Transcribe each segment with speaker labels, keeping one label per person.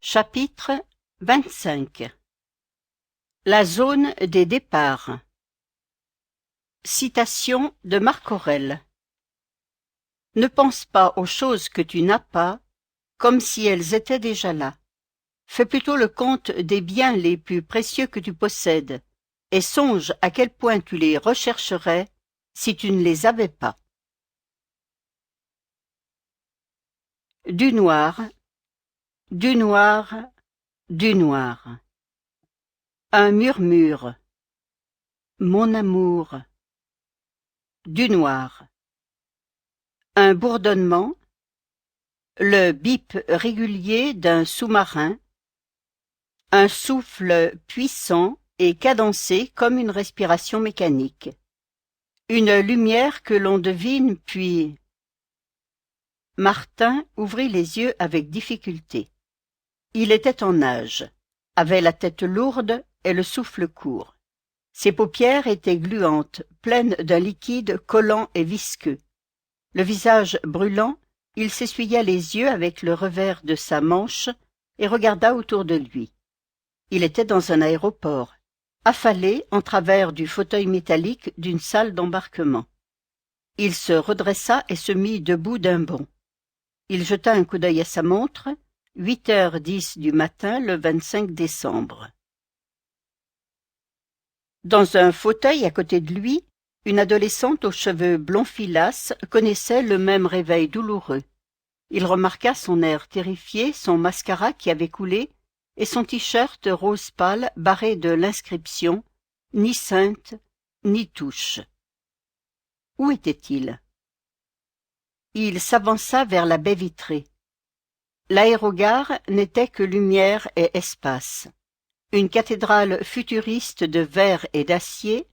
Speaker 1: Chapitre 25. La zone des départs. Citation de Marc Aurèle. Ne pense pas aux choses que tu n'as pas, comme si elles étaient déjà là. Fais plutôt le compte des biens les plus précieux que tu possèdes, et songe à quel point tu les rechercherais si tu ne les avais pas. Du noir, du noir, du noir. Un murmure. Mon amour. Du noir. Un bourdonnement. Le bip régulier d'un sous-marin. Un souffle puissant et cadencé comme une respiration mécanique. Une lumière que l'on devine, puis... Martin ouvrit les yeux avec difficulté. Il était en nage, avait la tête lourde et le souffle court. Ses paupières étaient gluantes, pleines d'un liquide collant et visqueux. Le visage brûlant, il s'essuya les yeux avec le revers de sa manche et regarda autour de lui. Il était dans un aéroport, affalé en travers du fauteuil métallique d'une salle d'embarquement. Il se redressa et se mit debout d'un bond. Il jeta un coup d'œil à sa montre, 8h10 du matin le 25 décembre. Dans un fauteuil à côté de lui, une adolescente aux cheveux blonds filasses connaissait le même réveil douloureux. Il remarqua son air terrifié, son mascara qui avait coulé, et son t-shirt rose pâle barré de l'inscription « Ni sainte, ni touche ». Où était-il? Il s'avança vers la baie vitrée. L'aérogare n'était que lumière et espace. Une cathédrale futuriste de verre et d'acier,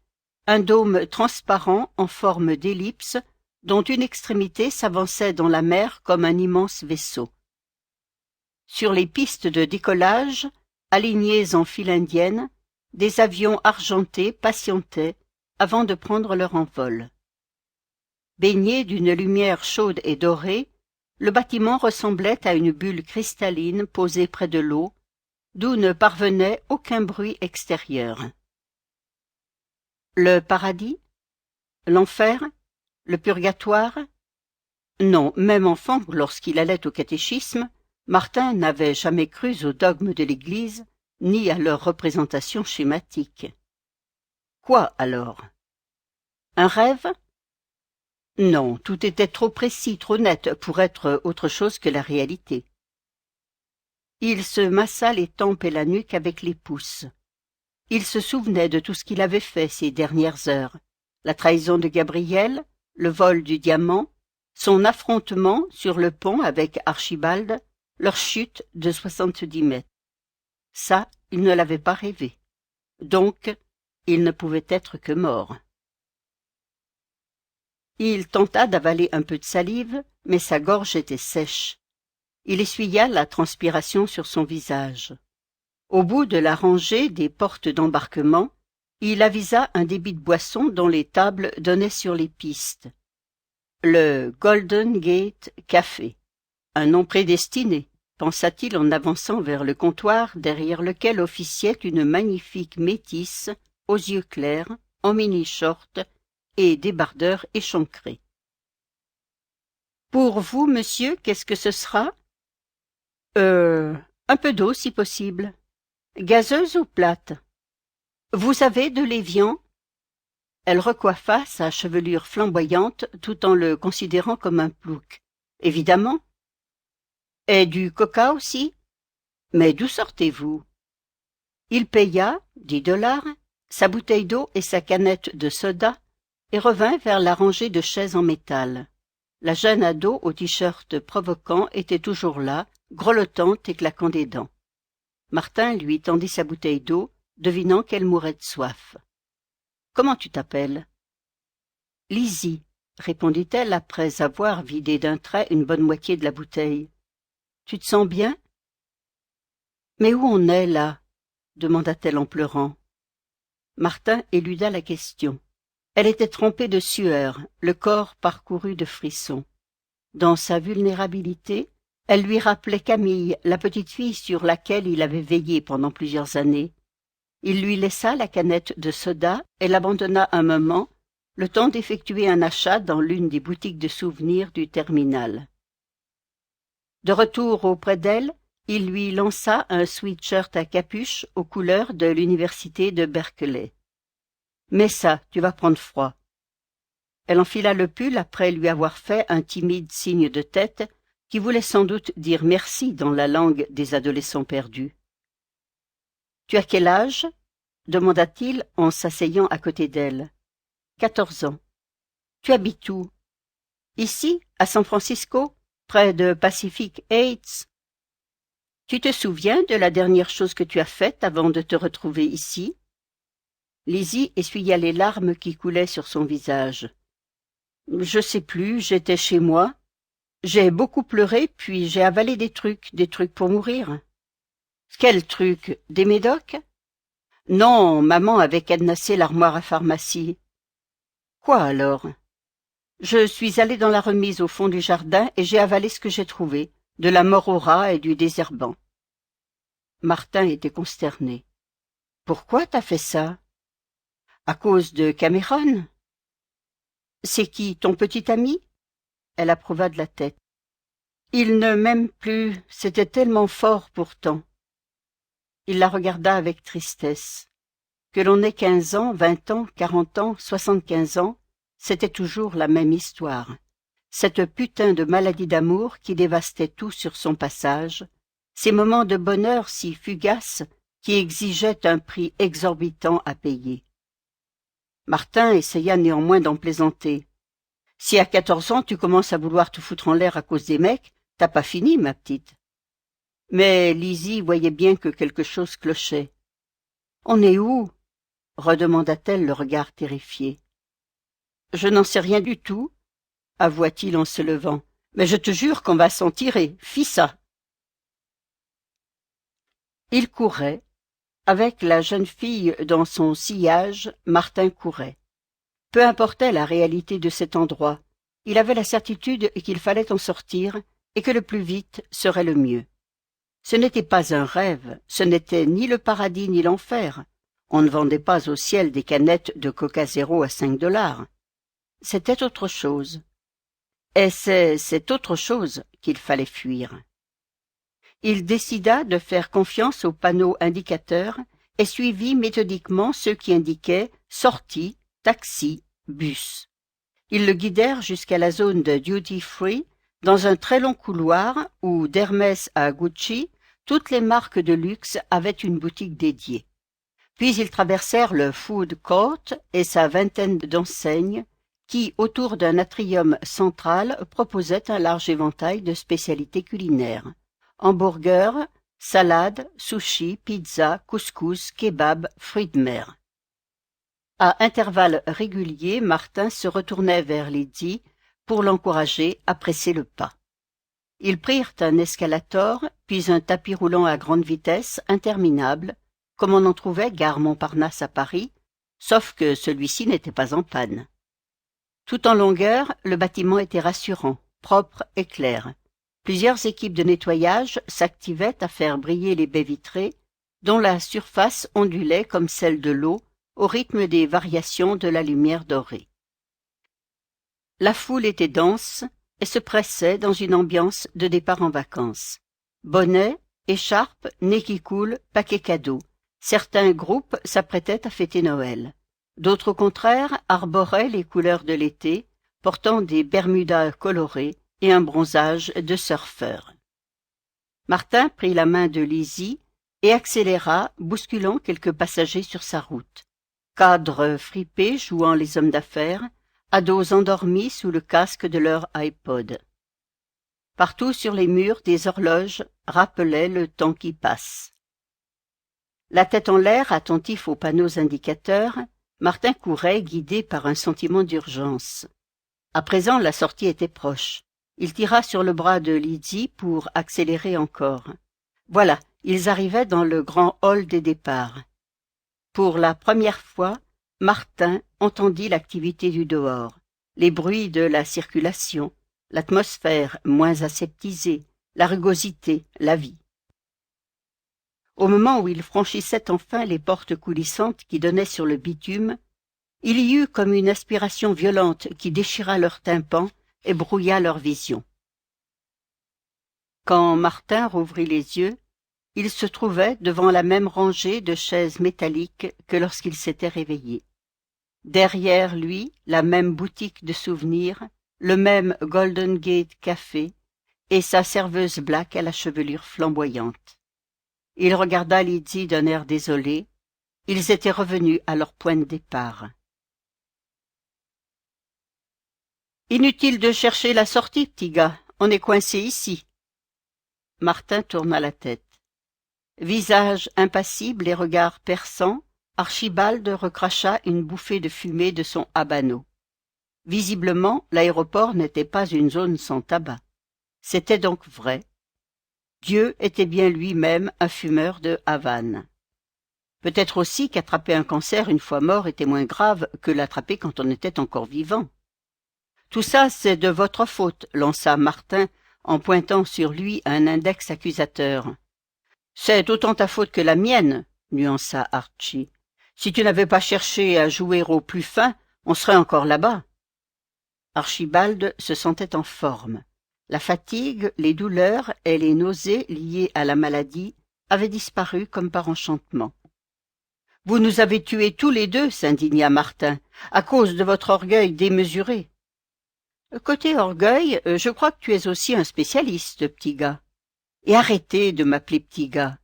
Speaker 1: un dôme transparent en forme d'ellipse, dont une extrémité s'avançait dans la mer comme un immense vaisseau. Sur les pistes de décollage, alignées en file indienne, des avions argentés patientaient avant de prendre leur envol. Baigné d'une lumière chaude et dorée, le bâtiment ressemblait à une bulle cristalline posée près de l'eau, d'où ne parvenait aucun bruit extérieur. Le paradis? L'enfer? Le purgatoire? Non, même enfant, lorsqu'il allait au catéchisme, Martin n'avait jamais cru aux dogmes de l'Église, ni à leurs représentations schématiques. Quoi alors? Un rêve? Non, tout était trop précis, trop net pour être autre chose que la réalité. Il se massa les tempes et la nuque avec les pouces. Il se souvenait de tout ce qu'il avait fait ces dernières heures. La trahison de Gabriel, le vol du diamant, son affrontement sur le pont avec Archibald, leur chute de 70 mètres. Ça, il ne l'avait pas rêvé. Donc, il ne pouvait être que mort. Il tenta d'avaler un peu de salive, mais sa gorge était sèche. Il essuya la transpiration sur son visage. Au bout de la rangée des portes d'embarquement, il avisa un débit de boissons dont les tables donnaient sur les pistes. Le Golden Gate Café. Un nom prédestiné, pensa-t-il en avançant vers le comptoir derrière lequel officiait une magnifique métisse aux yeux clairs, en mini-short et débardeur échancré. « Pour vous, monsieur, qu'est-ce que ce sera ?»« Un peu d'eau, si possible. » « Gazeuse ou plate ?»« Vous avez de l'évian ?» Elle recoiffa sa chevelure flamboyante tout en le considérant comme un plouc. « Évidemment. »« Et du coca aussi ?»« Mais d'où sortez-vous ?» Il paya, $10, sa bouteille d'eau et sa canette de soda, et revint vers la rangée de chaises en métal. La jeune ado au t-shirt provoquant était toujours là, grelottante et claquant des dents. Martin lui tendit sa bouteille d'eau, devinant qu'elle mourait de soif. « Comment tu t'appelles ?»« Lizzie, » répondit-elle après avoir vidé d'un trait une bonne moitié de la bouteille. « Tu te sens bien ?»« Mais où on est, là ?» demanda-t-elle en pleurant. Martin éluda la question. Elle était trempée de sueur, le corps parcouru de frissons. Dans sa vulnérabilité, Elle lui rappelait Camille, la petite fille sur laquelle il avait veillé pendant plusieurs années. Il lui laissa la canette de soda et l'abandonna un moment, le temps d'effectuer un achat dans l'une des boutiques de souvenirs du terminal. De retour auprès d'elle, il lui lança un sweatshirt à capuche aux couleurs de l'université de Berkeley. « Mets ça, tu vas prendre froid. » Elle enfila le pull après lui avoir fait un timide signe de tête qui voulait sans doute dire merci dans la langue des adolescents perdus. « Tu as quel âge ?» demanda-t-il en s'asseyant à côté d'elle. « 14 ans. Tu habites où? Ici, à San Francisco, près de Pacific Heights. Tu te souviens de la dernière chose que tu as faite avant de te retrouver ici? » Lizzie essuya les larmes qui coulaient sur son visage. « Je sais plus, j'étais chez moi. J'ai beaucoup pleuré, puis j'ai avalé des trucs pour mourir. »« Quels trucs? Des médocs? » ?»« Non, maman avait cadenassé l'armoire à pharmacie. »« Quoi alors? » ?»« Je suis allée dans la remise au fond du jardin et j'ai avalé ce que j'ai trouvé, de la mort aux rats et du désherbant. » Martin était consterné. « Pourquoi t'as fait ça? »« À cause de Cameron. »« C'est qui, ton petit ami? » Elle approuva de la tête. « Il ne m'aime plus, c'était tellement fort pourtant. » Il la regarda avec tristesse. Que l'on ait 15 ans, 20 ans, 40 ans, 75 ans, c'était toujours la même histoire. Cette putain de maladie d'amour qui dévastait tout sur son passage, ces moments de bonheur si fugaces qui exigeaient un prix exorbitant à payer. Martin essaya néanmoins d'en plaisanter. « Si à 14 ans tu commences à vouloir te foutre en l'air à cause des mecs, t'as pas fini, ma petite. » Mais Lizzie voyait bien que quelque chose clochait. « On est où? » redemanda-t-elle le regard terrifié. « Je n'en sais rien du tout, » avoua-t-il en se levant. « Mais je te jure qu'on va s'en tirer, fis ça. » Il courait. Avec la jeune fille dans son sillage, Martin courait. Peu importait la réalité de cet endroit, il avait la certitude qu'il fallait en sortir et que le plus vite serait le mieux. Ce n'était pas un rêve, ce n'était ni le paradis ni l'enfer. On ne vendait pas au ciel des canettes de Coca Zéro à 5 $. C'était autre chose. Et c'est cette autre chose qu'il fallait fuir. Il décida de faire confiance aux panneaux indicateurs et suivit méthodiquement ceux qui indiquaient sortie, taxi, bus. Ils le guidèrent jusqu'à la zone de duty free, dans un très long couloir où, d'Hermès à Gucci, toutes les marques de luxe avaient une boutique dédiée. Puis ils traversèrent le food court et sa vingtaine d'enseignes qui, autour d'un atrium central, proposaient un large éventail de spécialités culinaires. Hamburgers, salades, sushis, pizzas, couscous, kebabs, fruits de mer. À intervalles réguliers, Martin se retournait vers Lydie pour l'encourager à presser le pas. Ils prirent un escalator, puis un tapis roulant à grande vitesse, interminable, comme on en trouvait gare Montparnasse à Paris, sauf que celui-ci n'était pas en panne. Tout en longueur, le bâtiment était rassurant, propre et clair. Plusieurs équipes de nettoyage s'activaient à faire briller les baies vitrées, dont la surface ondulait comme celle de l'eau, au rythme des variations de la lumière dorée. La foule était dense et se pressait dans une ambiance de départ en vacances. Bonnets, écharpes, nez qui coulent, paquets cadeaux. Certains groupes s'apprêtaient à fêter Noël. D'autres, au contraire, arboraient les couleurs de l'été, portant des bermudas colorées et un bronzage de surfeur. Martin prit la main de Lizzie et accéléra, bousculant quelques passagers sur sa route. Cadres fripés jouant les hommes d'affaires, ados endormis sous le casque de leur iPod. Partout sur les murs, des horloges rappelaient le temps qui passe. La tête en l'air, attentif aux panneaux indicateurs, Martin courait, guidé par un sentiment d'urgence. À présent, la sortie était proche. Il tira sur le bras de Lydie pour accélérer encore. Voilà, ils arrivaient dans le grand hall des départs. Pour la première fois, Martin entendit l'activité du dehors, les bruits de la circulation, l'atmosphère moins aseptisée, la rugosité, la vie. Au moment où il franchissait enfin les portes coulissantes qui donnaient sur le bitume, il y eut comme une aspiration violente qui déchira leurs tympans et brouilla leur vision. Quand Martin rouvrit les yeux, il se trouvait devant la même rangée de chaises métalliques que lorsqu'il s'était réveillé. Derrière lui, la même boutique de souvenirs, le même Golden Gate Café et sa serveuse black à la chevelure flamboyante. Il regarda Lydie d'un air désolé. Ils étaient revenus à leur point de départ. « Inutile de chercher la sortie, petit gars, on est coincé ici. » Martin tourna la tête. Visage impassible et regard perçant, Archibald recracha une bouffée de fumée de son habano. Visiblement, l'aéroport n'était pas une zone sans tabac. C'était donc vrai. Dieu était bien lui-même un fumeur de Havane. Peut-être aussi qu'attraper un cancer une fois mort était moins grave que l'attraper quand on était encore vivant. « Tout ça, c'est de votre faute, » lança Martin en pointant sur lui un index accusateur. « C'est autant ta faute que la mienne, » nuança Archie. « Si tu n'avais pas cherché à jouer au plus fin, on serait encore là-bas. » Archibald se sentait en forme. La fatigue, les douleurs et les nausées liées à la maladie avaient disparu comme par enchantement. « Vous nous avez tués tous les deux, » s'indigna Martin, « à cause de votre orgueil démesuré. » « Côté orgueil, je crois que tu es aussi un spécialiste, petit gars. Et arrêtez de m'appeler petit gars.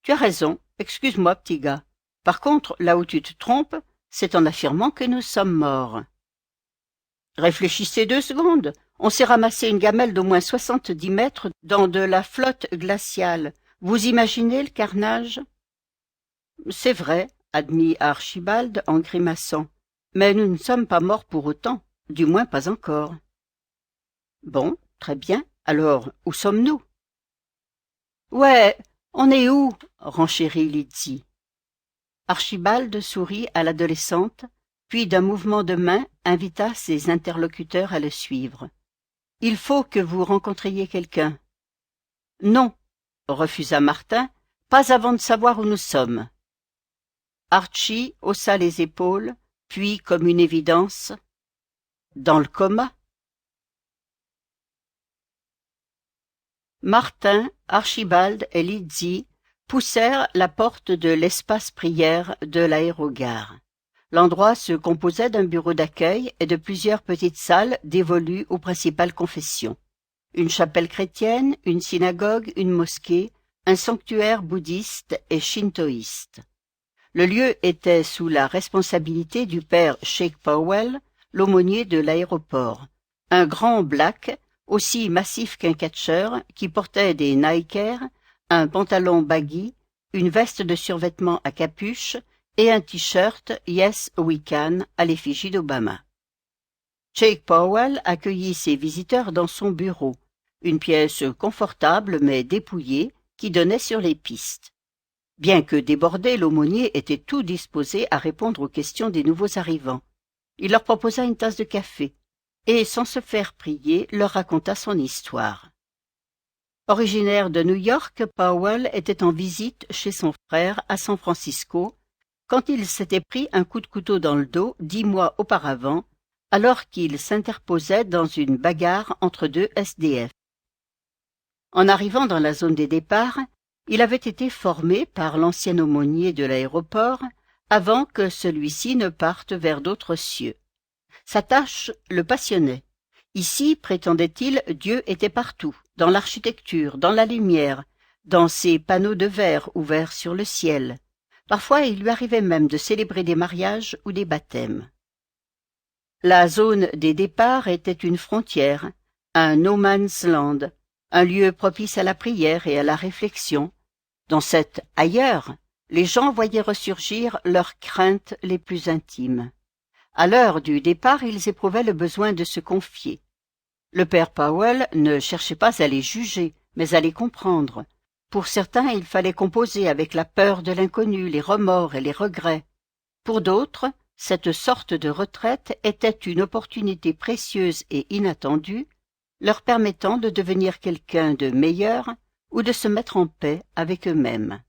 Speaker 1: Tu as raison, excuse-moi, petit gars. Par contre, là où tu te trompes, c'est en affirmant que nous sommes morts. » Réfléchissez 2 secondes. On s'est ramassé une gamelle d'au moins 70 mètres dans de la flotte glaciale. Vous imaginez le carnage? C'est vrai, admit Archibald en grimaçant. Mais nous ne sommes pas morts pour autant. Du moins pas encore. Bon, très bien. Alors, où sommes-nous? Ouais, on est où? Renchérit Lydie. Archibald sourit à l'adolescente, puis d'un mouvement de main invita ses interlocuteurs à le suivre. Il faut que vous rencontriez quelqu'un. Non, refusa Martin, pas avant de savoir où nous sommes. Archie haussa les épaules, puis, comme une évidence, dans le coma. Martin, Archibald et Lydie poussèrent la porte de l'espace prière de l'aérogare. L'endroit se composait d'un bureau d'accueil et de plusieurs petites salles dévolues aux principales confessions. Une chapelle chrétienne, une synagogue, une mosquée, un sanctuaire bouddhiste et shintoïste. Le lieu était sous la responsabilité du père Shake Powell, l'aumônier de l'aéroport, un grand black, aussi massif qu'un catcheur, qui portait des Nikers, un pantalon baggy, une veste de survêtement à capuche et un t-shirt « Yes, we can » à l'effigie d'Obama. Shake Powell accueillit ses visiteurs dans son bureau, une pièce confortable mais dépouillée qui donnait sur les pistes. Bien que débordé, l'aumônier était tout disposé à répondre aux questions des nouveaux arrivants. Il leur proposa une tasse de café et, sans se faire prier, leur raconta son histoire. Originaire de New York, Powell était en visite chez son frère à San Francisco quand il s'était pris un coup de couteau dans le dos 10 mois auparavant, alors qu'il s'interposait dans une bagarre entre 2 SDF. En arrivant dans la zone des départs, il avait été formé par l'ancien aumônier de l'aéroport avant que celui-ci ne parte vers d'autres cieux. Sa tâche le passionnait. Ici, prétendait-il, Dieu était partout, dans l'architecture, dans la lumière, dans ces panneaux de verre ouverts sur le ciel. Parfois, il lui arrivait même de célébrer des mariages ou des baptêmes. La zone des départs était une frontière, un no man's land, un lieu propice à la prière et à la réflexion. Dans cet « ailleurs », les gens voyaient ressurgir leurs craintes les plus intimes. À l'heure du départ, ils éprouvaient le besoin de se confier. Le père Powell ne cherchait pas à les juger, mais à les comprendre. Pour certains, il fallait composer avec la peur de l'inconnu, les remords et les regrets. Pour d'autres, cette sorte de retraite était une opportunité précieuse et inattendue leur permettant de devenir quelqu'un de meilleur ou de se mettre en paix avec eux-mêmes.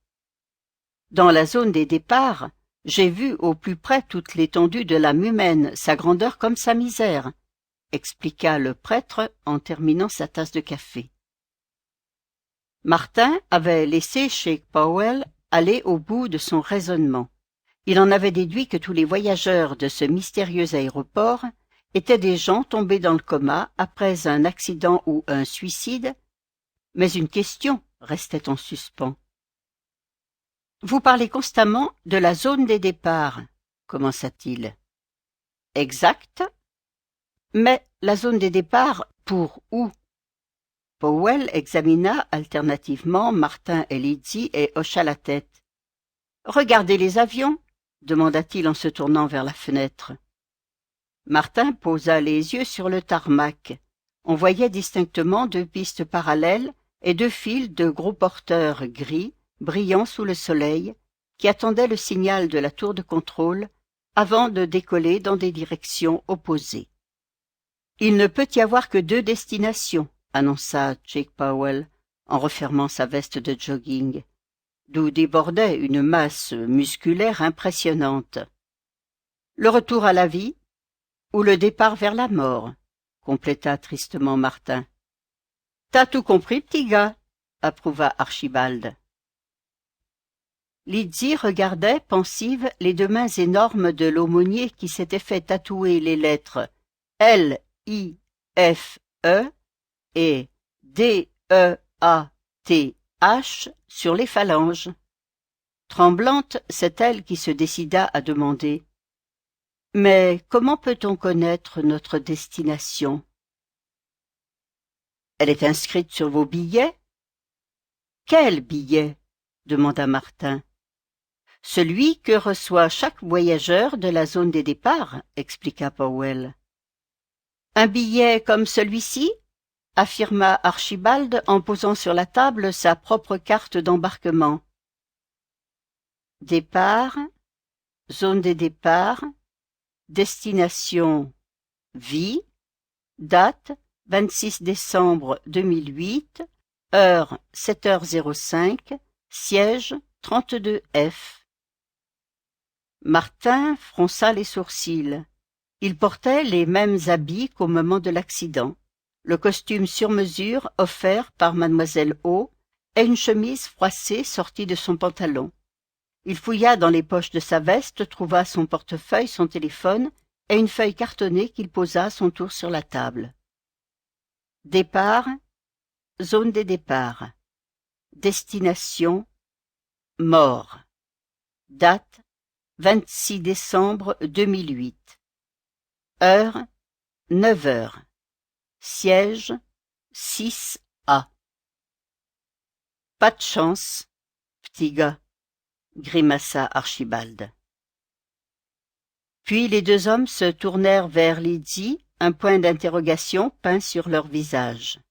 Speaker 1: Dans la zone des départs, j'ai vu au plus près toute l'étendue de l'âme humaine, sa grandeur comme sa misère, expliqua le prêtre en terminant sa tasse de café. Martin avait laissé Shake Powell aller au bout de son raisonnement. Il en avait déduit que tous les voyageurs de ce mystérieux aéroport étaient des gens tombés dans le coma après un accident ou un suicide, mais une question restait en suspens. « Vous parlez constamment de la zone des départs, » commença-t-il. « Exact. Mais la zone des départs, pour où ?» Powell examina alternativement Martin et Lydie et hocha la tête. « Regardez les avions » demanda-t-il en se tournant vers la fenêtre. Martin posa les yeux sur le tarmac. On voyait distinctement deux pistes parallèles et deux files de gros porteurs gris, brillant sous le soleil, qui attendaient le signal de la tour de contrôle avant de décoller dans des directions opposées. « Il ne peut y avoir que deux destinations, » annonça Jake Powell, en refermant sa veste de jogging, d'où débordait une masse musculaire impressionnante. « Le retour à la vie ou le départ vers la mort, » compléta tristement Martin. « T'as tout compris, petit gars, » approuva Archibald. Lydie regardait, pensive, les deux mains énormes de l'aumônier qui s'était fait tatouer les lettres L-I-F-E et D-E-A-T-H sur les phalanges. Tremblante, c'est elle qui se décida à demander « Mais comment peut-on connaître notre destination ?»« Elle est inscrite sur vos billets ?»« Quel billet ?» demanda Martin. « Celui que reçoit chaque voyageur de la zone des départs, » expliqua Powell. « Un billet comme celui-ci ?» affirma Archibald en posant sur la table sa propre carte d'embarquement. « Départ, zone des départs, destination vie, date 26 décembre 2008, heure 7h05, siège 32F. » Martin fronça les sourcils. Il portait les mêmes habits qu'au moment de l'accident, le costume sur mesure offert par mademoiselle O et une chemise froissée sortie de son pantalon. Il fouilla dans les poches de sa veste, trouva son portefeuille, son téléphone et une feuille cartonnée qu'il posa à son tour sur la table. Départ, zone des départs. Destination, mort. Date, 26 décembre 2008. Heure, 9 heures. Siège, 6A. Pas de chance, petit gars, grimaça Archibald. Puis les deux hommes se tournèrent vers Lydie, un point d'interrogation peint sur leur visage.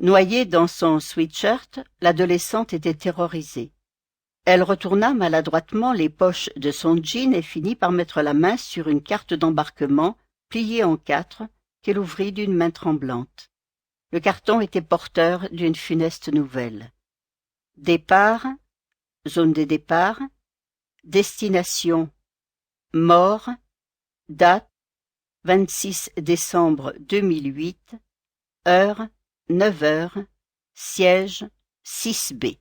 Speaker 1: Noyée dans son sweatshirt, l'adolescente était terrorisée. Elle retourna maladroitement les poches de son jean et finit par mettre la main sur une carte d'embarquement pliée en 4 qu'elle ouvrit d'une main tremblante. Le carton était porteur d'une funeste nouvelle. Départ, zone des départs, destination, mort, date, 26 décembre 2008, heure, 9 heures, siège, 6B.